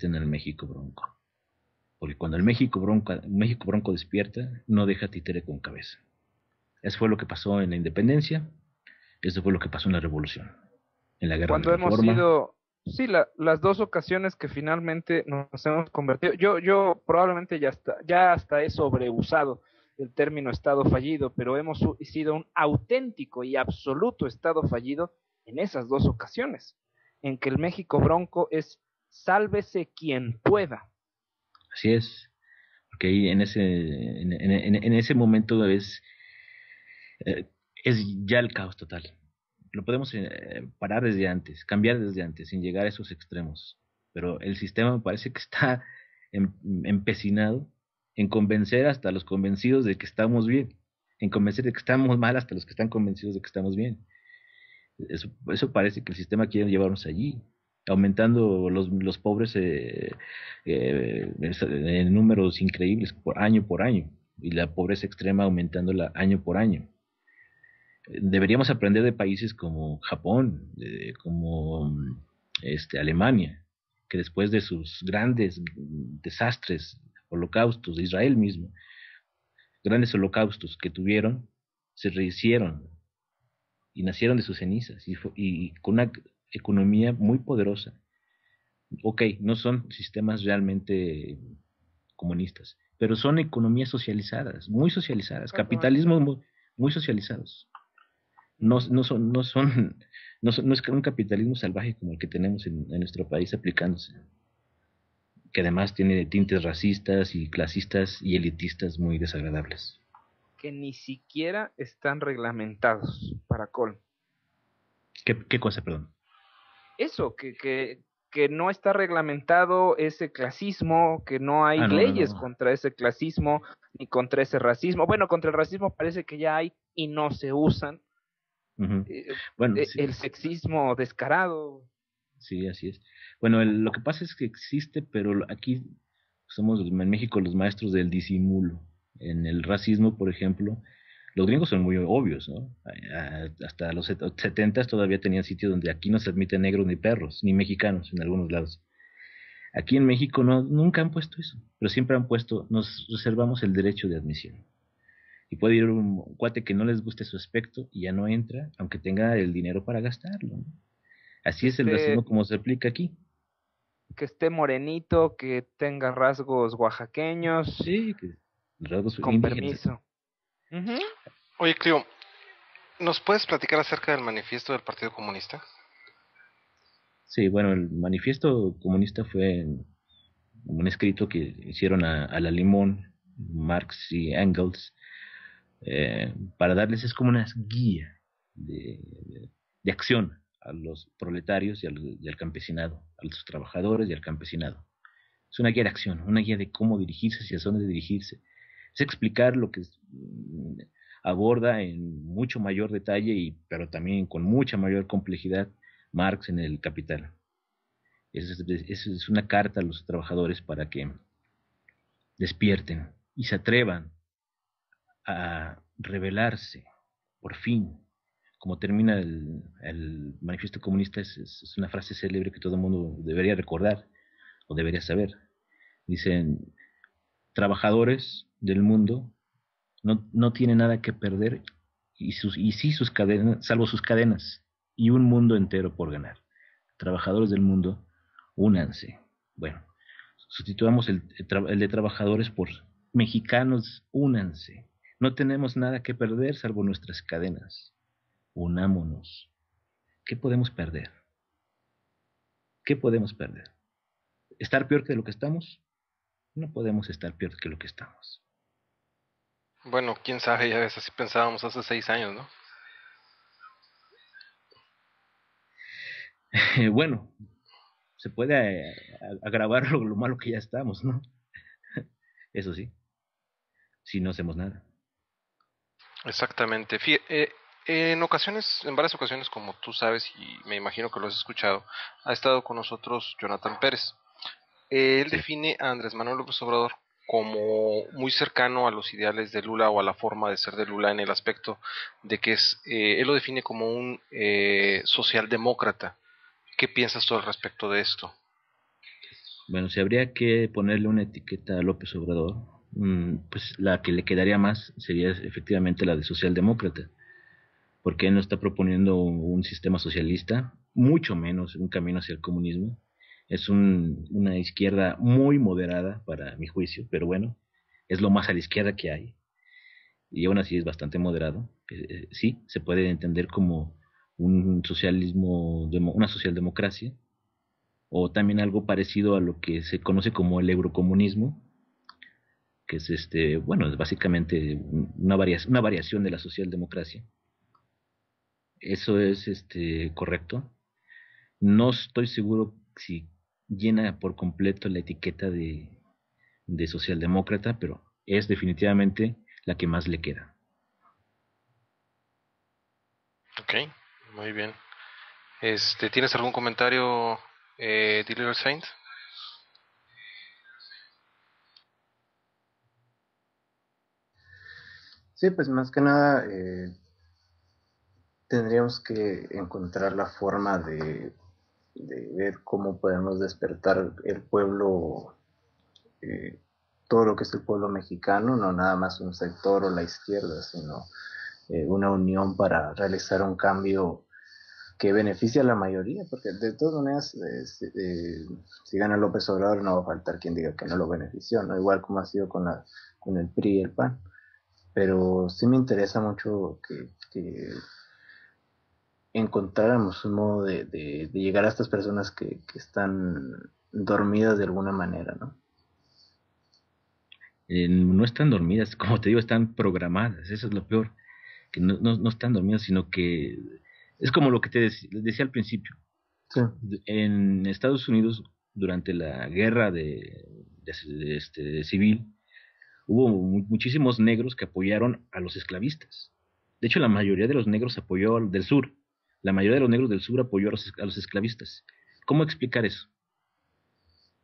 en el México Bronco. Porque cuando el México Bronco despierta, no deja títere con cabeza. Eso fue lo que pasó en la independencia, eso fue lo que pasó en la revolución, en la guerra de Cuando hemos reforma. sido, sí, las dos ocasiones que finalmente nos hemos convertido, yo probablemente ya hasta he sobreusado el término estado fallido, pero hemos sido un auténtico y absoluto estado fallido en esas dos ocasiones, en que el México Bronco es sálvese quien pueda. Así es, porque ahí en ese momento eh, es ya el caos total. Lo podemos parar desde antes, cambiar desde antes, sin llegar a esos extremos. Pero el sistema me parece que está empecinado en convencer hasta los convencidos de que estamos bien, en convencer de que estamos mal hasta los que están convencidos de que estamos bien. Eso parece que el sistema quiere llevarnos allí, aumentando los pobres en números increíbles por año, y la pobreza extrema aumentándola año por año. Deberíamos aprender de países como Japón, como Alemania, que después de sus grandes desastres, holocaustos, de Israel mismo, grandes holocaustos que tuvieron, se rehicieron y nacieron de sus cenizas y con una economía muy poderosa. Ok, no son sistemas realmente comunistas, pero son economías socializadas, capitalismos muy socializados. No, no son, no son, no es un capitalismo salvaje como el que tenemos en nuestro país aplicándose, que además tiene tintes racistas y clasistas y elitistas muy desagradables. Que ni siquiera están reglamentados para colmo. ¿Qué cosa, perdón? Eso, que no está reglamentado ese clasismo, que no hay Ah, no, no, leyes no. contra ese clasismo ni contra ese racismo. Bueno, contra el racismo parece que ya hay y no se usan. Uh-huh. Bueno, sí, El sexismo descarado. sí, así es. Bueno, lo que pasa es que existe, pero aquí somos en México los maestros del disimulo. En el racismo, por ejemplo, los gringos son muy obvios, ¿no? Hasta los 70 todavía tenían sitios donde aquí no se admiten negros ni perros, ni mexicanos en algunos lados. Aquí en México no, nunca han puesto eso, pero siempre han puesto, nos reservamos el derecho de admisión. Y puede ir un cuate que no les guste su aspecto y ya no entra, aunque tenga el dinero para gastarlo, ¿no? Así que es el esté, racismo como se aplica aquí. que esté morenito, que tenga rasgos oaxaqueños, Sí, que rasgos con indígenas. permiso. Ujú. Oye, Clio, ¿nos puedes platicar acerca del manifiesto del Partido Comunista? Sí, bueno, el manifiesto comunista fue un escrito que hicieron a la Limón, Marx y Engels, para darles, es como una guía de acción a los proletarios y al campesinado, a los trabajadores y al campesinado. Es una guía de acción, una guía de cómo dirigirse, hacia dónde dirigirse. Es explicar lo que aborda en mucho mayor detalle, pero también con mucha mayor complejidad, Marx en el Capital. Es una carta a los trabajadores para que despierten y se atrevan a rebelarse, por fin. Como termina el manifiesto comunista, es una frase célebre que todo el mundo debería recordar o debería saber. Dicen, trabajadores del mundo no tienen nada que perder y sí sus cadenas, salvo sus cadenas, y un mundo entero por ganar. Trabajadores del mundo, únanse. Bueno, sustituamos el de trabajadores por mexicanos, únanse. No tenemos nada que perder salvo nuestras cadenas. Unámonos. ¿Qué podemos perder? ¿Qué podemos perder? ¿Estar peor que lo que estamos? No podemos estar peor que lo que estamos. Bueno, quién sabe, ya ves, así pensábamos hace 6 años, ¿no? Bueno, se puede agravar lo malo que ya estamos, ¿no? Eso sí, si no hacemos nada. Exactamente. En ocasiones, en varias ocasiones, como tú sabes y me imagino que lo has escuchado, ha estado con nosotros Jonathan Pérez. Él Sí. define a Andrés Manuel López Obrador como muy cercano a los ideales de Lula o a la forma de ser de Lula en el aspecto de que él lo define como un socialdemócrata. ¿Qué piensas tú al respecto de esto? Bueno, si habría que ponerle una etiqueta a López Obrador, pues la que le quedaría más sería efectivamente la de socialdemócrata, porque él no está proponiendo un sistema socialista, mucho menos un camino hacia el comunismo. Es una izquierda muy moderada para mi juicio, pero bueno, es lo más a la izquierda que hay, y aún así es bastante moderado. Sí, se puede entender como un socialismo, una socialdemocracia, o también algo parecido a lo que se conoce como el eurocomunismo, que es bueno, es básicamente una variación de la socialdemocracia. Eso es correcto. No estoy seguro si llena por completo la etiqueta de socialdemócrata, pero es definitivamente la que más le queda. Ok, muy bien. ¿Tienes algún comentario, Dealer Saint? Sí, pues más que nada tendríamos que encontrar la forma de ver cómo podemos despertar el pueblo, eh, todo lo que es el pueblo mexicano, no nada más un sector o la izquierda, sino una unión para realizar un cambio que beneficie a la mayoría, porque de todas maneras, si gana López Obrador, no va a faltar quien diga que no lo benefició, ¿no? Igual como ha sido con el PRI y el PAN. Pero sí me interesa mucho que encontráramos un modo de llegar a estas personas que están dormidas de alguna manera, ¿no? No están dormidas, como te digo, están programadas, eso es lo peor, que no están dormidas, sino que es como lo que te decía al principio. Sí. En Estados Unidos, durante la guerra civil, hubo muchísimos negros que apoyaron a los esclavistas. De hecho, la mayoría de los negros apoyó del sur. La mayoría de los negros del sur apoyó a los esclavistas. ¿Cómo explicar eso?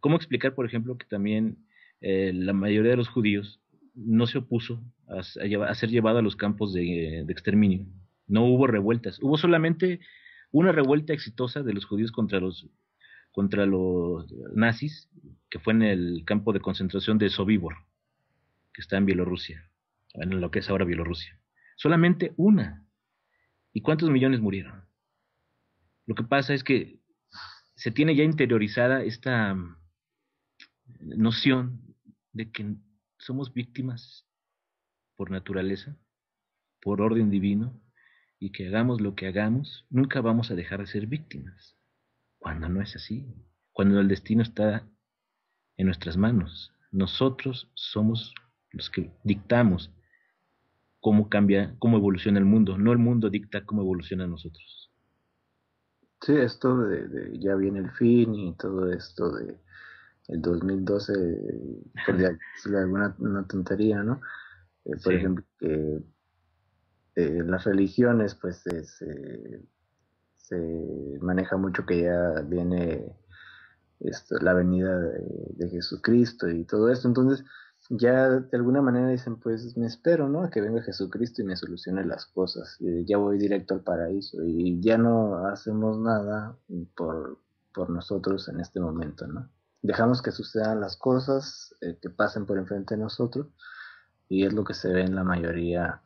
¿Cómo explicar, por ejemplo, que también la mayoría de los judíos no se opuso a ser llevado a los campos de exterminio? No hubo revueltas. Hubo solamente una revuelta exitosa de los judíos contra los nazis, que fue en el campo de concentración de Sobibor, que está en Bielorrusia, en lo que es ahora Bielorrusia. Solamente una. ¿Y cuántos millones murieron? Lo que pasa es que se tiene ya interiorizada esta noción de que somos víctimas por naturaleza, por orden divino, y que hagamos lo que hagamos, nunca vamos a dejar de ser víctimas. Cuando no es así, cuando el destino está en nuestras manos, nosotros somos los que dictamos cómo cambia, cómo evoluciona el mundo, no el mundo dicta cómo evoluciona nosotros. Sí, esto de ya viene el fin y todo esto de el 2012, por decirle alguna una tontería, ¿no? Por Sí, ejemplo, que las religiones, pues se maneja mucho que ya viene la venida de Jesucristo y todo esto. Entonces, ya de alguna manera dicen, pues me espero, ¿no? A que venga Jesucristo y me solucione las cosas. Ya voy directo al paraíso y ya no hacemos nada por nosotros en este momento, ¿no? Dejamos que sucedan las cosas, que pasen por enfrente de nosotros, y es lo que se ve en la mayoría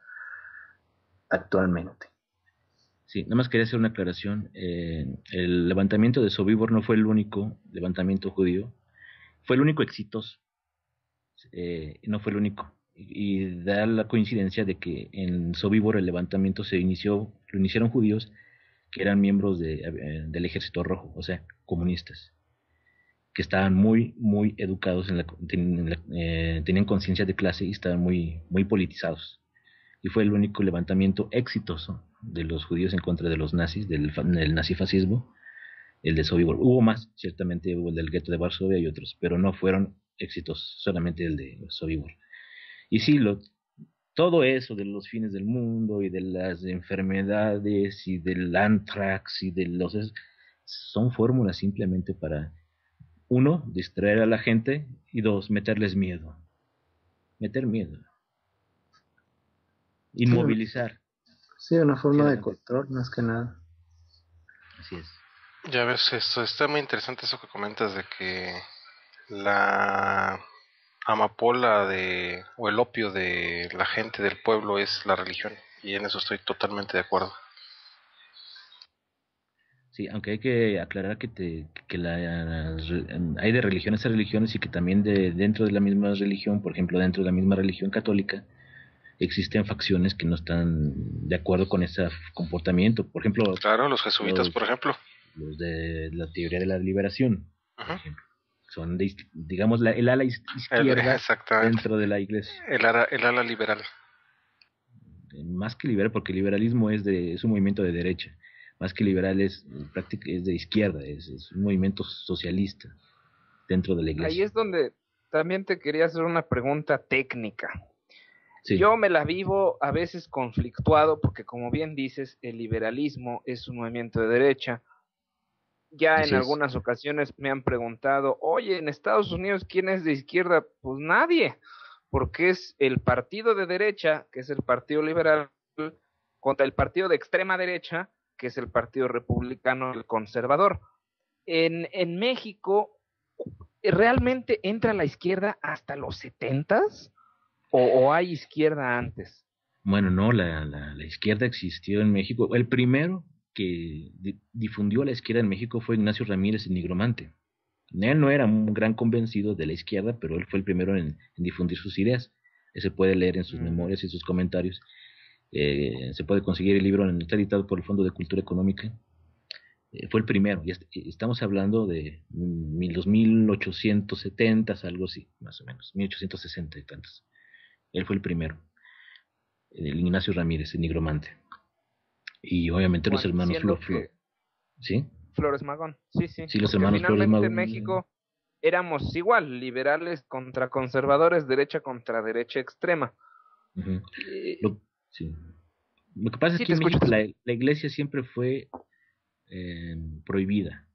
actualmente. sí, nada más quería hacer una aclaración. El levantamiento de Sobibor no fue el único levantamiento judío, fue el único exitoso, no fue el único. Y da la coincidencia de que en Sobibor el levantamiento lo iniciaron judíos que eran miembros del Ejército Rojo, o sea, comunistas, que estaban muy educados, tenían conciencia de clase y estaban muy politizados. Y fue el único levantamiento exitoso de los judíos en contra de los nazis, del nazifascismo, el de Sobibor. Hubo más, ciertamente hubo el del gueto de Varsovia y otros, pero no fueron exitosos, solamente el de Sobibor. Y sí, todo eso de los fines del mundo y de las enfermedades y del anthrax y de son fórmulas simplemente para, uno, distraer a la gente y dos, meterles miedo. Meter miedo. Sí, Inmovilizar. sí, una Hacia forma la de gente. control más que nada. Así es. Ya ves, esto está muy interesante eso que comentas de que la amapola o el opio de la gente del pueblo es la religión, y en eso estoy totalmente de acuerdo. Sí, aunque hay que aclarar hay de religiones a religiones y que también dentro de la misma religión, por ejemplo, dentro de la misma religión católica, existen facciones que no están de acuerdo con ese comportamiento. Por ejemplo, Claro, los jesuitas, los, por ejemplo. los de la teoría de la liberación, por Uh-huh. ejemplo, son digamos el ala izquierda Exactamente. dentro de la iglesia. El ala liberal. Más que liberal, porque liberalismo es un movimiento de derecha, más que liberal es de izquierda, es un movimiento socialista dentro de la Ahí iglesia. es donde también te quería hacer una pregunta técnica. Sí. Yo me la vivo a veces conflictuado porque, como bien dices, el liberalismo es un movimiento de derecha. Ya Así en es. algunas ocasiones me han preguntado, oye, en Estados Unidos, ¿quién es de izquierda? Pues nadie, porque es el partido de derecha, que es el Partido Liberal, contra el partido de extrema derecha, que es el Partido Republicano, el Conservador. En México, ¿realmente entra la izquierda hasta los 70s? ¿O hay izquierda antes? Bueno, no, la izquierda existió en México. El primero que difundió la izquierda en México fue Ignacio Ramírez el Nigromante. Él no era un gran convencido de la izquierda, pero él fue el primero en difundir sus ideas. Se puede leer en sus memorias y sus comentarios. Se puede conseguir el libro, está editado por el Fondo de Cultura Económica. Fue el primero. Estamos hablando de los 1870, algo así, más o menos, 1860 y tantos. Él fue el primero, el Ignacio Ramírez, el Nigromante. Y obviamente los hermanos ¿sí? Flores Magón, sí, Sí, los porque hermanos Flores finalmente en Magón. México éramos igual, liberales contra conservadores, derecha contra derecha extrema. Uh-huh. Sí. Lo que pasa es Sí, que te en escucho. México la iglesia siempre fue prohibida.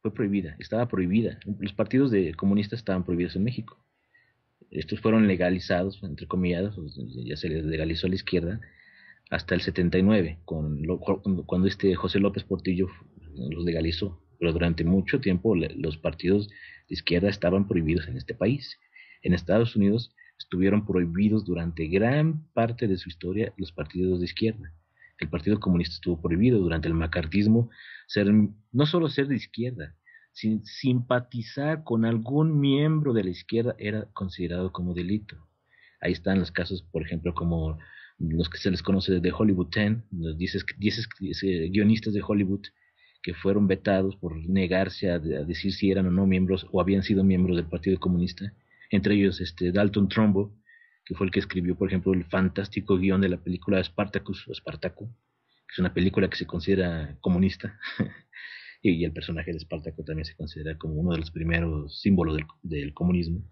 Fue prohibida, estaba prohibida. Los partidos comunistas estaban prohibidos en México. Estos fueron legalizados, entre comillas, ya se les legalizó a la izquierda hasta el 79, cuando José López Portillo los legalizó. Pero durante mucho tiempo los partidos de izquierda estaban prohibidos en este país. En Estados Unidos estuvieron prohibidos durante gran parte de su historia los partidos de izquierda. El Partido Comunista estuvo prohibido durante el macartismo, no solo ser de izquierda, simpatizar con algún miembro de la izquierda era considerado como delito. Ahí están los casos, por ejemplo, como los que se les conoce de Hollywood 10, los 10 guionistas de Hollywood que fueron vetados por negarse a decir si eran o no miembros o habían sido miembros del Partido Comunista, entre ellos Dalton Trumbo, que fue el que escribió, por ejemplo, el fantástico guión de la película Spartacus o Espartaco, que es una película que se considera comunista, y el personaje de Espartaco también se considera como uno de los primeros símbolos del comunismo.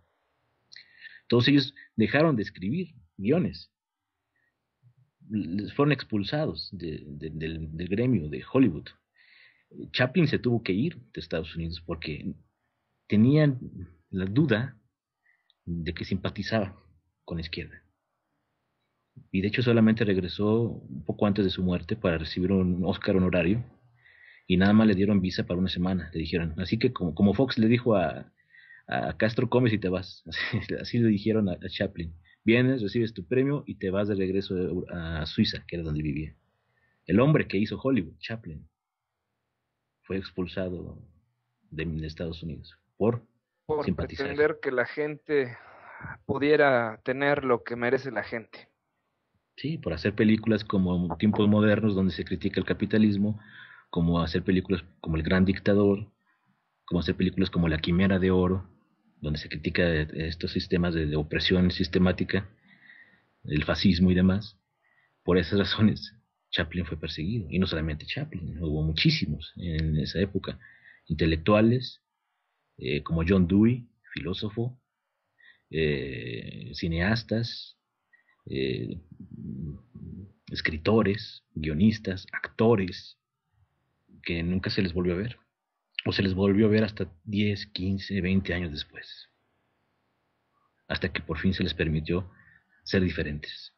Todos ellos dejaron de escribir guiones, fueron expulsados del gremio de Hollywood. Chaplin se tuvo que ir de Estados Unidos porque tenían la duda de que simpatizaba con la izquierda. Y de hecho solamente regresó un poco antes de su muerte para recibir un Oscar honorario y nada más le dieron visa para una semana, le dijeron. Así que como Fox le dijo a Castro, comes y te vas. Así le dijeron a Chaplin. Vienes, recibes tu premio y te vas de regreso a Suiza, que era donde vivía. El hombre que hizo Hollywood, Chaplin, fue expulsado de Estados Unidos por simpatizar. Pretender que la gente pudiera tener lo que merece la gente. Sí, por hacer películas como Tiempos Modernos, donde se critica el capitalismo, como hacer películas como El Gran Dictador, como hacer películas como La Quimera de Oro, donde se critica estos sistemas de opresión sistemática, el fascismo y demás. Por esas razones, Chaplin fue perseguido. Y no solamente Chaplin, hubo muchísimos en esa época. Intelectuales, como John Dewey, filósofo, cineastas, eh, escritores, guionistas, actores, que nunca se les volvió a ver. O se les volvió a ver hasta 10, 15, 20 años después. Hasta que por fin se les permitió ser diferentes.